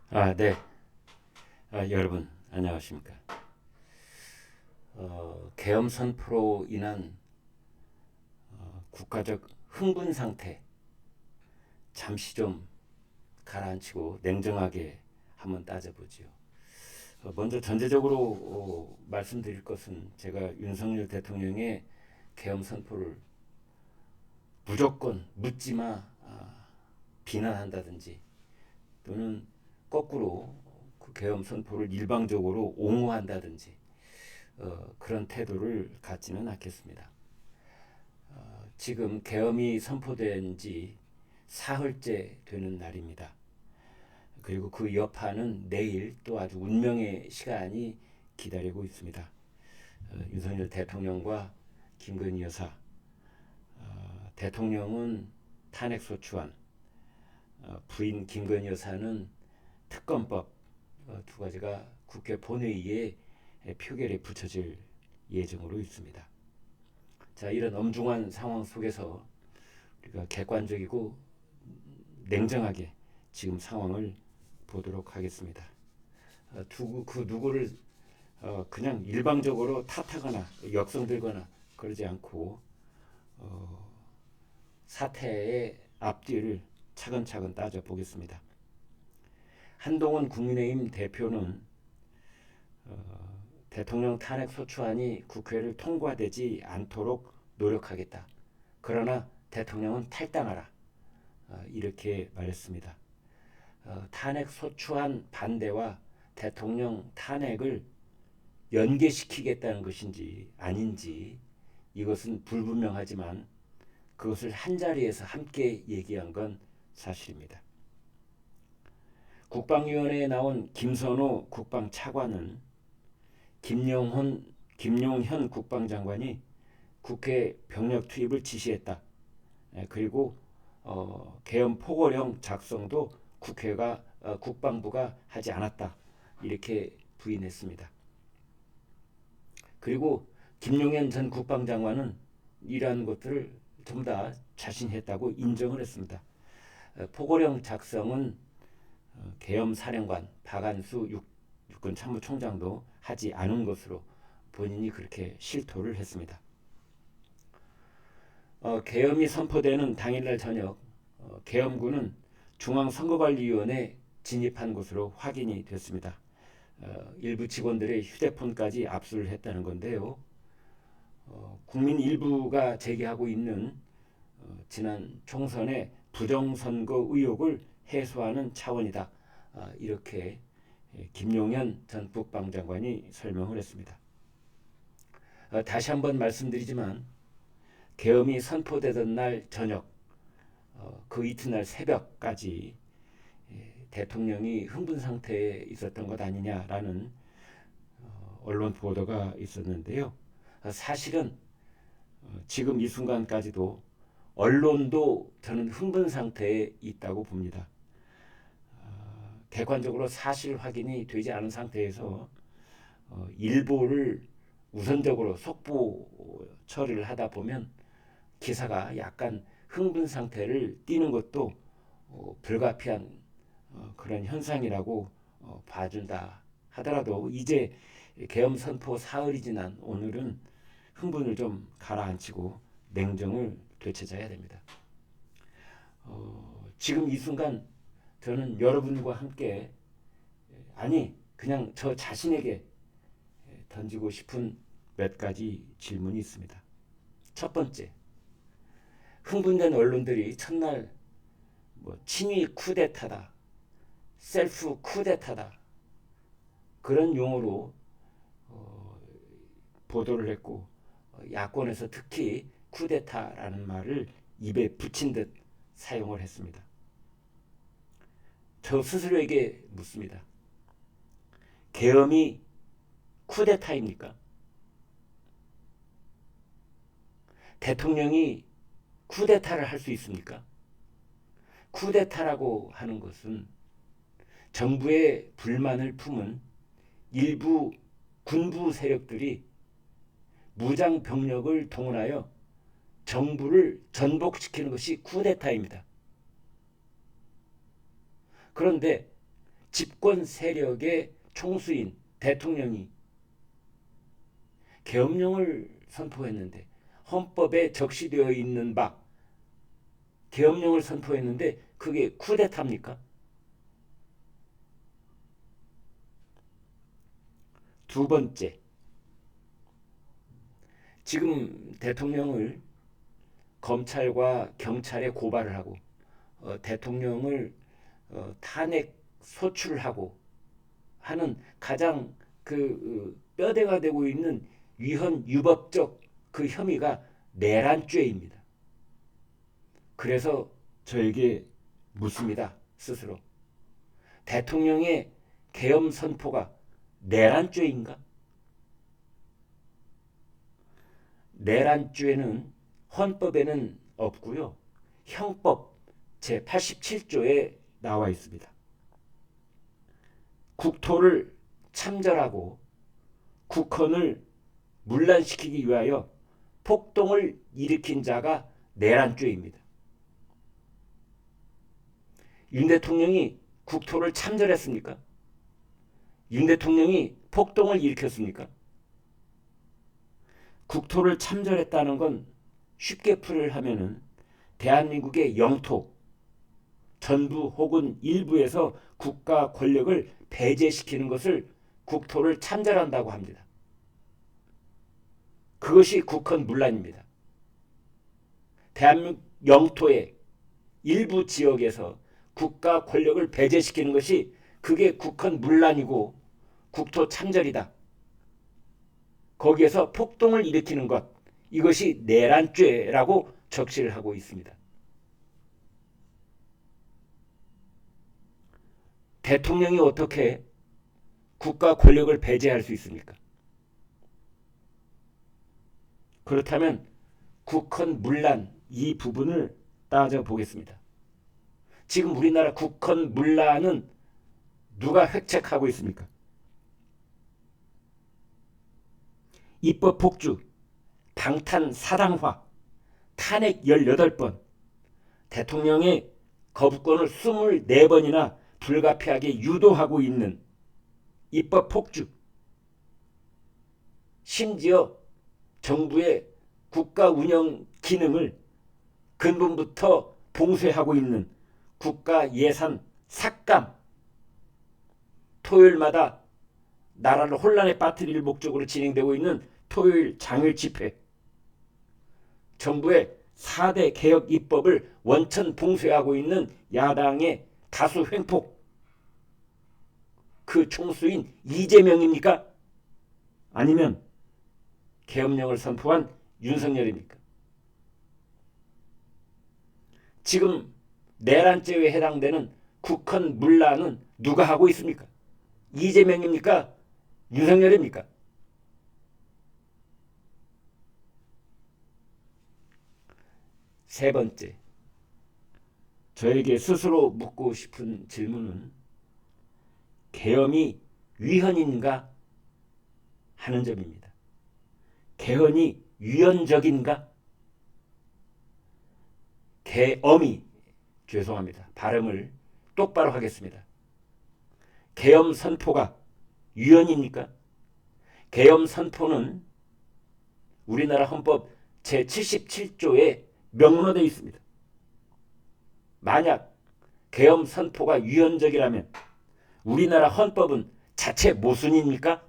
네. 여러분, 안녕하십니까. 계엄 선포로 인한 국가적 흥분 상태, 잠시 좀 가라앉히고 냉정하게 한번 따져보지요. 먼저 전제적으로 말씀드릴 것은 제가 윤석열 대통령의 계엄 선포를 무조건 묻지마 비난한다든지 또는 거꾸로 그 계엄 선포를 일방적으로 옹호한다든지 그런 태도를 갖지는 않겠습니다. 지금 계엄이 선포된 지 사흘째 되는 날입니다. 그리고 그 여파는 내일 또 아주 운명의 시간이 기다리고 있습니다. 윤석열 대통령과 김건희 여사, 대통령은 탄핵소추안, 부인 김건희 여사는 특검법 두 가지가 국회 본회의에 표결에 붙여질 예정으로 있습니다. 자, 이런 엄중한 상황 속에서 우리가 객관적이고 냉정하게 지금 상황을 보도록 하겠습니다. 그 누구를 그냥 일방적으로 탓하거나 역성들거나 그러지 않고 사태의 앞뒤를 차근차근 따져보겠습니다. 한동훈 국민의힘 대표는 대통령 탄핵 소추안이 국회를 통과되지 않도록 노력하겠다. 그러나 대통령은 탈당하라. 이렇게 말했습니다. 탄핵 소추안 반대와 대통령 탄핵을 연계시키겠다는 것인지 아닌지 이것은 불분명하지만 그것을 한자리에서 함께 얘기한 건 사실입니다. 국방위원회에 나온 김선호 국방차관은 김용현 국방장관이 국회 병력 투입을 지시했다. 그리고 계엄 포고령 작성도 국방부가 하지 않았다. 이렇게 부인했습니다. 그리고 김용현 전 국방장관은 이러한 것들을 전부 다 자신이 했다고 인정을 했습니다. 포고령 작성은 계엄 사령관 박안수 육군 참모총장도 하지 않은 것으로 본인이 그렇게 실토를 했습니다. 계엄이 선포되는 당일날 저녁 계엄군은 중앙선거관리위원회에 진입한 것으로 확인이 됐습니다. 일부 직원들의 휴대폰까지 압수를 했다는 건데요. 국민 일부가 제기하고 있는 지난 총선의 부정선거 의혹을 해소하는 차원이다. 이렇게 김용현 전 국방장관이 설명을 했습니다. 다시 한번 말씀드리지만 계엄이 선포되던 날 저녁 그 이튿날 새벽까지 대통령이 흥분 상태에 있었던 것 아니냐라는 언론 보도가 있었는데요. 사실은 지금 이 순간까지도 언론도 저는 흥분 상태에 있다고 봅니다. 객관적으로 사실 확인이 되지 않은 상태에서 일보를 우선적으로 속보 처리를 하다 보면 기사가 약간 흥분 상태를 띠는 것도 불가피한 그런 현상이라고 봐준다 하더라도 이제 계엄 선포 사흘이 지난 오늘은 흥분을 좀 가라앉히고 냉정을 되찾아야 됩니다. 지금 이 순간 저는 여러분과 함께 아니 그냥 저 자신에게 던지고 싶은 몇 가지 질문이 있습니다. 첫 번째, 흥분된 언론들이 첫날 친위 쿠데타다, 셀프 쿠데타다 그런 용어로 보도를 했고 야권에서 특히 쿠데타라는 말을 입에 붙인 듯 사용을 했습니다. 저 스스로에게 묻습니다. 계엄이 쿠데타입니까? 대통령이 쿠데타를 할 수 있습니까? 쿠데타라고 하는 것은 정부의 불만을 품은 일부 군부 세력들이 무장 병력을 동원하여 정부를 전복시키는 것이 쿠데타입니다. 그런데 집권 세력의 총수인 대통령이 계엄령을 선포했는데, 헌법에 적시되어 있는 바 계엄령을 선포했는데 그게 쿠데타입니까? 두 번째, 지금 대통령을 검찰과 경찰에 고발을 하고 대통령을 탄핵 소출하고 하는 가장 뼈대가 되고 있는 위헌 유법적 그 혐의가 내란죄입니다. 그래서 저에게 묻습니다. 스스로. 대통령의 계엄 선포가 내란죄인가? 내란죄는 헌법에는 없고요. 형법 제87조에 나와 있습니다. 국토를 참전하고 국헌을 문란시키기 위하여 폭동을 일으킨 자가 내란죄입니다. 윤 대통령이 국토를 참전했습니까? 윤 대통령이 폭동을 일으켰습니까? 국토를 참전했다는 건 쉽게 풀이를 하면은 대한민국의 영토 전부 혹은 일부에서 국가 권력을 배제시키는 것을 국토를 참전한다고 합니다. 그것이 국헌 문란입니다. 대한민국 영토의 일부 지역에서 국가 권력을 배제시키는 것이 그게 국헌 문란이고 국토 참전이다. 거기에서 폭동을 일으키는 것, 이것이 내란죄라고 적시를 하고 있습니다. 대통령이 어떻게 국가 권력을 배제할 수 있습니까? 그렇다면 국헌 문란 이 부분을 따져보겠습니다. 지금 우리나라 국헌 문란은 누가 획책하고 있습니까? 입법 폭주, 방탄 사당화, 탄핵 18번, 대통령의 거부권을 24번이나 불가피하게 유도하고 있는 입법 폭주, 심지어 정부의 국가 운영 기능을 근본부터 봉쇄하고 있는 국가 예산 삭감, 토요일마다 나라를 혼란에 빠뜨릴 목적으로 진행되고 있는 토요일 장외 집회, 정부의 4대 개혁 입법을 원천 봉쇄하고 있는 야당의 다수 횡포, 그 총수인 이재명입니까? 아니면 계엄령을 선포한 윤석열입니까? 지금 내란죄에 해당되는 국헌 문란은 누가 하고 있습니까? 이재명입니까? 윤석열입니까? 세 번째, 저에게 스스로 묻고 싶은 질문은 계엄이 위헌인가 하는 점입니다. 계엄이 유연적인가? 계엄이, 죄송합니다. 발음을 똑바로 하겠습니다. 계엄 선포가 위헌입니까? 계엄 선포는 우리나라 헌법 제77조에 명문화되어 있습니다. 만약 계엄 선포가 위헌적이라면 우리나라 헌법은 자체 모순입니까?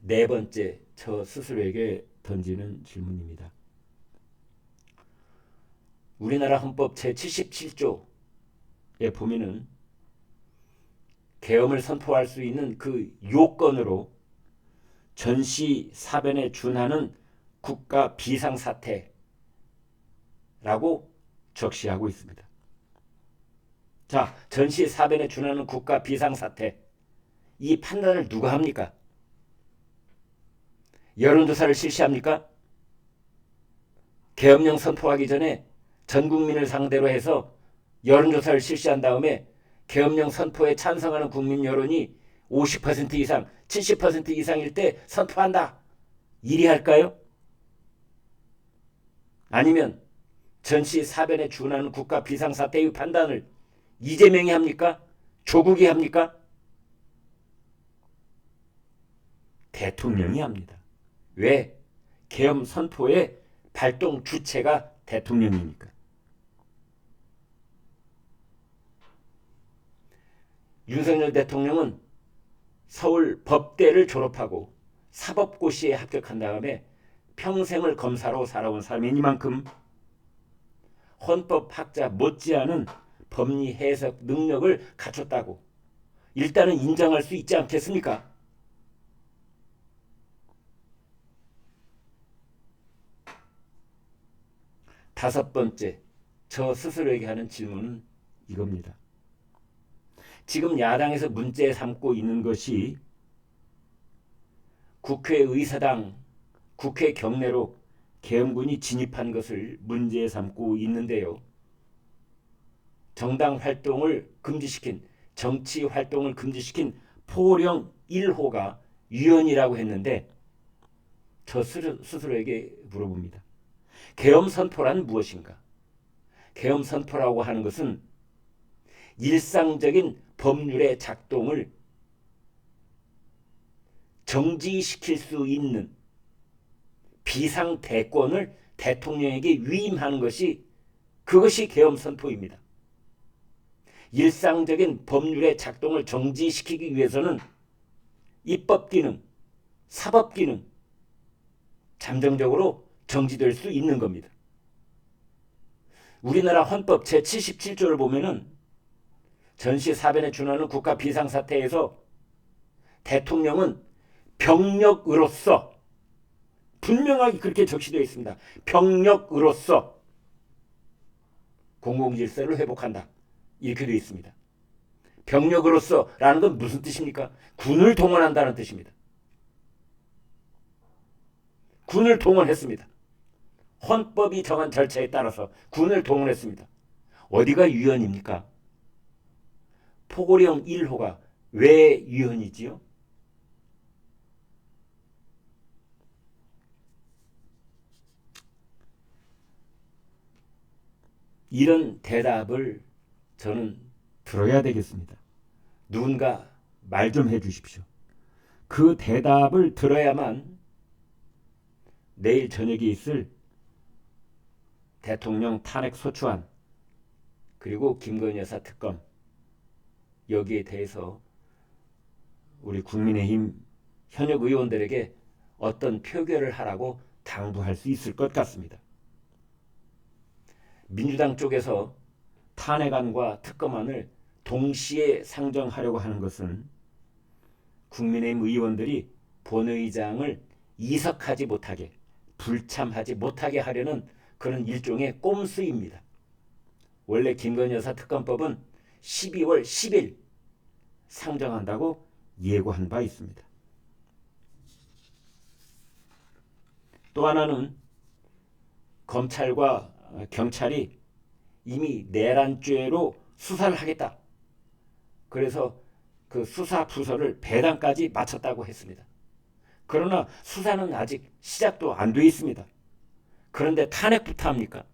네 번째, 저 스스로에게 던지는 질문입니다. 우리나라 헌법 제77조에 보면은 계엄을 선포할 수 있는 그 요건으로 전시 사변에 준하는 국가 비상사태라고 적시하고 있습니다. 자, 전시 사변에 준하는 국가 비상사태, 이 판단을 누가 합니까? 여론조사를 실시합니까? 계엄령 선포하기 전에 전 국민을 상대로 해서 여론조사를 실시한 다음에 계엄령 선포에 찬성하는 국민 여론이 50% 이상, 70% 이상일 때 선포한다. 이리 할까요? 아니면 전시 사변에 준하는 국가 비상사태의 판단을 이재명이 합니까? 조국이 합니까? 대통령이 합니다. 왜? 계엄 선포의 발동 주체가 대통령이니까. 윤석열 대통령은 서울 법대를 졸업하고 사법고시에 합격한 다음에 평생을 검사로 살아온 사람이니만큼 헌법학자 못지않은 법리 해석 능력을 갖췄다고 일단은 인정할 수 있지 않겠습니까? 다섯 번째, 저 스스로에게 하는 질문은 이겁니다. 지금 야당에서 문제 삼고 있는 것이 국회의사당, 국회 경내로 계엄군이 진입한 것을 문제 삼고 있는데요. 정당 활동을 금지시킨, 정치 활동을 금지시킨 포령 1호가 위헌이라고 했는데 저 스스로에게 물어봅니다. 계엄 선포란 무엇인가? 계엄 선포라고 하는 것은 일상적인 법률의 작동을 정지시킬 수 있는 비상대권을 대통령에게 위임하는 것이 그것이 계엄 선포입니다. 일상적인 법률의 작동을 정지시키기 위해서는 입법 기능, 사법 기능 잠정적으로 정지될 수 있는 겁니다. 우리나라 헌법 제77조를 보면은 전시 사변에 준하는 국가 비상사태에서 대통령은 병력으로서 분명하게 그렇게 적시되어 있습니다. 병력으로서 공공질서를 회복한다. 이렇게 되어 있습니다. 병력으로서라는 건 무슨 뜻입니까? 군을 동원한다는 뜻입니다. 군을 동원했습니다. 헌법이 정한 절차에 따라서 군을 동원했습니다. 어디가 위헌입니까? 포고령 1호가 왜 위헌이지요? 이런 대답을 저는 들어야 되겠습니다. 누군가 말 좀 해주십시오. 그 대답을 들어야만 내일 저녁에 있을 대통령 탄핵 소추안 그리고 김건희 여사 특검 여기에 대해서 우리 국민의힘 현역 의원들에게 어떤 표결을 하라고 당부할 수 있을 것 같습니다. 민주당 쪽에서 탄핵안과 특검안을 동시에 상정하려고 하는 것은 국민의힘 의원들이 본의장을 이석하지 못하게 불참하지 못하게 하려는 그런 일종의 꼼수입니다. 원래 김건희 여사 특검법은 12월 10일 상정한다고 예고한 바 있습니다. 또 하나는 검찰과 경찰이 이미 내란죄로 수사를 하겠다. 그래서 그 수사 부서를 배당까지 마쳤다고 했습니다. 그러나 수사는 아직 시작도 안 돼 있습니다. 그런데 탄핵부터 합니까?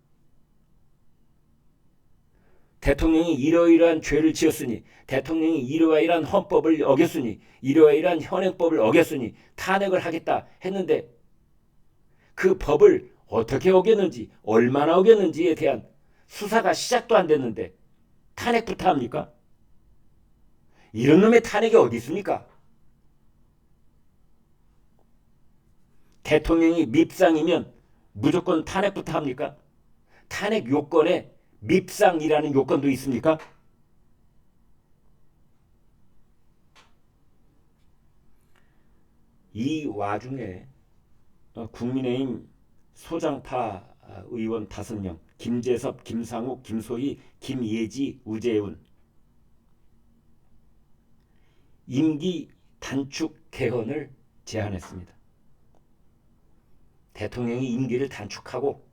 대통령이 이러이러한 죄를 지었으니, 대통령이 이러이러한 헌법을 어겼으니, 이러이러한 현행법을 어겼으니 탄핵을 하겠다 했는데 그 법을 어떻게 어겼는지, 얼마나 어겼는지에 대한 수사가 시작도 안 됐는데 탄핵부터 합니까? 이런 놈의 탄핵이 어디 있습니까? 대통령이 밉상이면 무조건 탄핵부터 합니까? 탄핵 요건에 밉상이라는 요건도 있습니까? 이 와중에 국민의힘 소장파 의원 5명, 김재섭, 김상욱, 김소희, 김예지, 우재훈 임기 단축 개헌을 제안했습니다. 대통령이 임기를 단축하고,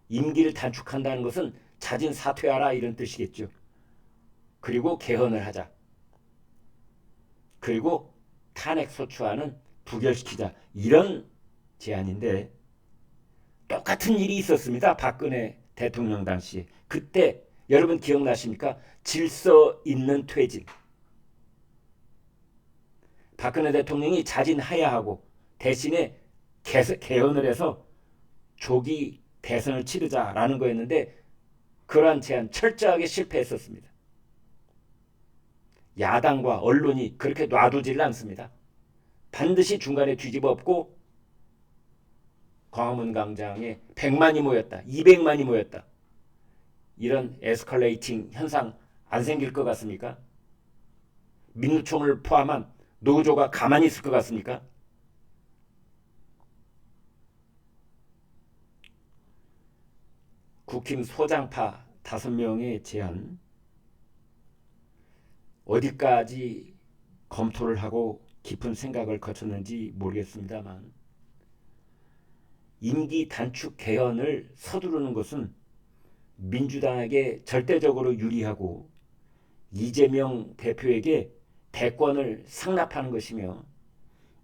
임기를 단축한다는 것은 자진 사퇴하라 이런 뜻이겠죠. 그리고 개헌을 하자. 그리고 탄핵 소추안은 부결시키자. 이런 제안인데 똑같은 일이 있었습니다. 박근혜 대통령 당시에. 그때 여러분 기억나십니까? 질서 있는 퇴진. 박근혜 대통령이 자진하야하고 대신에 개헌을 해서 조기 대선을 치르자라는 거였는데 그러한 제안 철저하게 실패했었습니다. 야당과 언론이 그렇게 놔두질 않습니다. 반드시 중간에 뒤집어 엎고 광화문 광장에 100만이 모였다. 200만이 모였다. 이런 에스컬레이팅 현상 안 생길 것 같습니까? 민노총을 포함한 노조가 가만히 있을 것 같습니까? 국힘 소장파 5명의 제안 어디까지 검토를 하고 깊은 생각을 거쳤는지 모르겠습니다만 임기 단축 개헌을 서두르는 것은 민주당에게 절대적으로 유리하고 이재명 대표에게 대권을 상납하는 것이며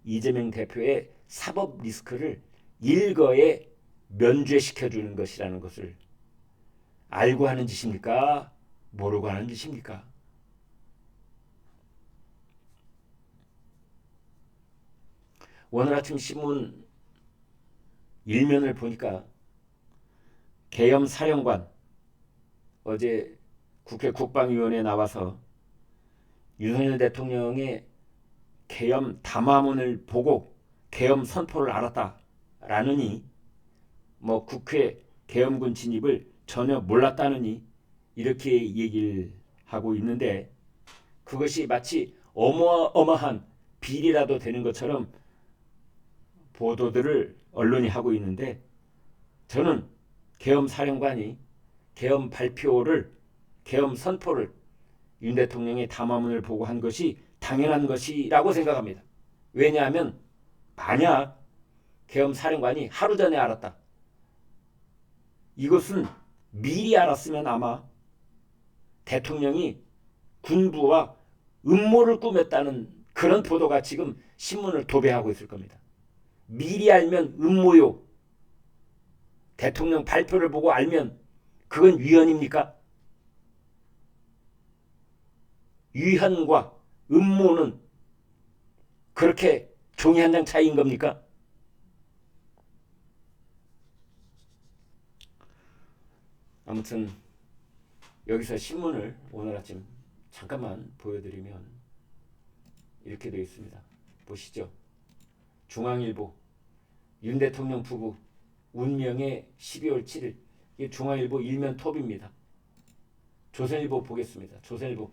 이재명 대표의 사법 리스크를 일거에 면죄시켜주는 것이라는 것을 알고 하는 짓입니까? 모르고 하는 짓입니까? 오늘 아침 신문 일면을 보니까 계엄 사령관 어제 국회 국방위원회에 나와서 윤석열 대통령의 계엄 담화문을 보고 계엄 선포를 알았다라느니 뭐 국회 계엄군 진입을 전혀 몰랐다느니 이렇게 얘기를 하고 있는데 그것이 마치 어마어마한 비리라도 되는 것처럼 보도들을 언론이 하고 있는데 저는 계엄 사령관이 계엄 발표를 계엄 선포를 윤 대통령의 담화문을 보고 한 것이 당연한 것이라고 생각합니다. 왜냐하면 만약 계엄 사령관이 하루 전에 알았다. 이것은 미리 알았으면 아마 대통령이 군부와 음모를 꾸몄다는 그런 보도가 지금 신문을 도배하고 있을 겁니다. 미리 알면 음모요. 대통령 발표를 보고 알면 그건 위헌입니까? 위헌과 음모는 그렇게 종이 한 장 차이인 겁니까? 아무튼 여기서 신문을 오늘 아침 잠깐만 보여드리면 이렇게 되어 있습니다. 보시죠. 중앙일보 윤 대통령 부부 운명의 12월 7일 이게 중앙일보 일면 톱입니다. 조선일보 보겠습니다. 조선일보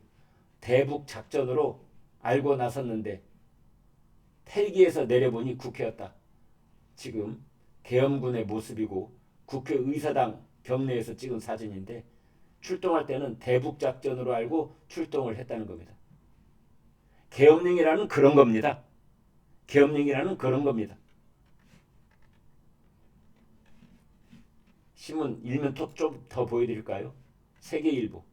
대북 작전으로 알고 나섰는데 헬기에서 내려보니 국회였다. 지금 계엄군의 모습이고 국회의사당 경내에서 찍은 사진인데 출동할 때는 대북 작전으로 알고 출동을 했다는 겁니다. 계엄령이라는 그런 겁니다. 계엄령이라는 그런 겁니다. 신문 일면 톱 좀 더 보여드릴까요? 세계일보,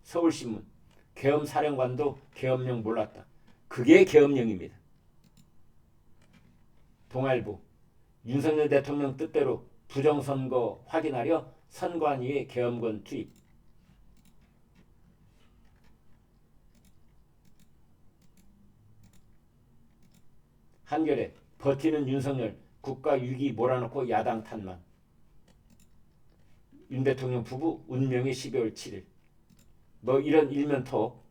서울신문 계엄 사령관도 계엄령 몰랐다. 그게 계엄령입니다. 동아일보 윤석열 대통령 뜻대로 부정선거 확인하려 선관위에 계엄군 투입. 한겨레 버티는 윤석열 국가 위기 몰아넣고 야당 탄만. 윤 대통령 부부 운명의 12월 7일. 뭐 이런 일면토.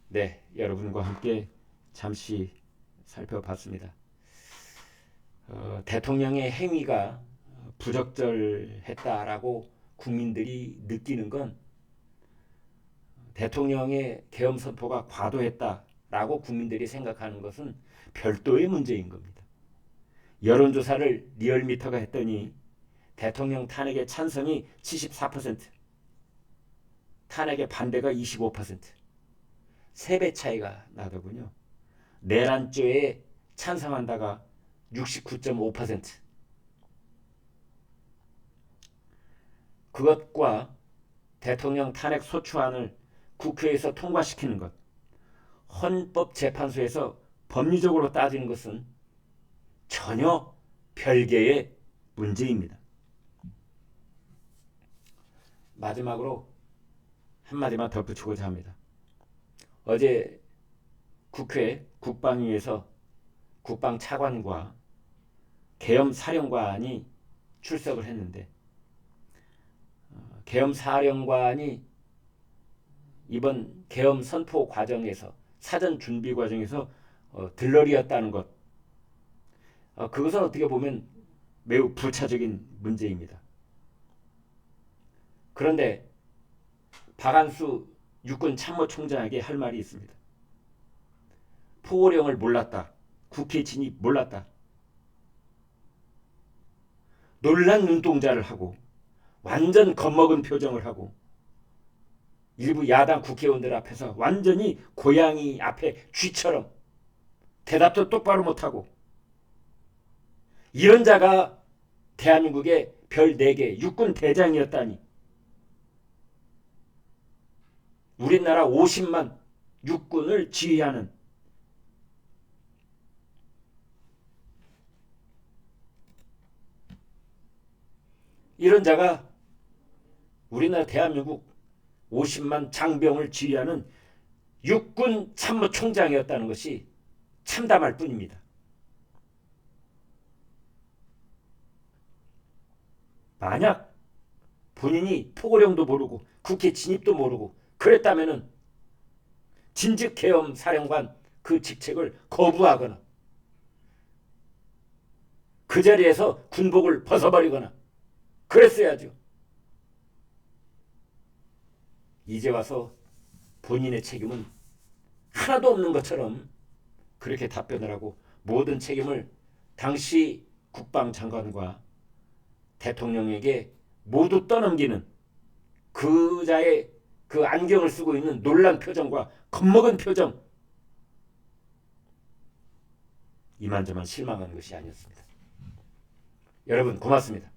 네, 여러분과 함께 잠시 살펴봤습니다. 대통령의 행위가 부적절했다라고 국민들이 느끼는 건 대통령의 계엄 선포가 과도했다라고 국민들이 생각하는 것은 별도의 문제인 겁니다. 여론조사를 리얼미터가 했더니 대통령 탄핵의 찬성이 74%, 탄핵의 반대가 25%, 3배 차이가 나더군요. 내란죄에 찬성한다가 69.5%. 그것과 대통령 탄핵 소추안을 국회에서 통과시키는 것, 헌법재판소에서 법리적으로 따지는 것은 전혀 별개의 문제입니다. 마지막으로 한마디만 덧붙이고자 합니다. 어제 국회 국방위에서 국방차관과 계엄사령관이 출석을 했는데 계엄사령관이 이번 계엄 선포 과정에서 사전 준비 과정에서 들러리였다는 것, 그것은 어떻게 보면 매우 부차적인 문제입니다. 그런데 박안수 육군 참모총장에게 할 말이 있습니다. 포고령을 몰랐다. 국회 진입 몰랐다. 놀란 눈동자를 하고 완전 겁먹은 표정을 하고 일부 야당 국회의원들 앞에서 완전히 고양이 앞에 쥐처럼 대답도 똑바로 못하고, 이런 자가 대한민국의 별 4개 육군 대장이었다니. 우리나라 50만 육군을 지휘하는 이런 자가 우리나라 대한민국 50만 장병을 지휘하는 육군 참모총장이었다는 것이 참담할 뿐입니다. 만약 본인이 포고령도 모르고 국회 진입도 모르고 그랬다면은 진즉 계엄 사령관 그 직책을 거부하거나 그 자리에서 군복을 벗어버리거나 그랬어야죠. 이제 와서 본인의 책임은 하나도 없는 것처럼 그렇게 답변을 하고 모든 책임을 당시 국방장관과 대통령에게 모두 떠넘기는 그 자의 그 안경을 쓰고 있는 놀란 표정과 겁먹은 표정, 이만저만 실망한 것이 아니었습니다. 여러분 고맙습니다.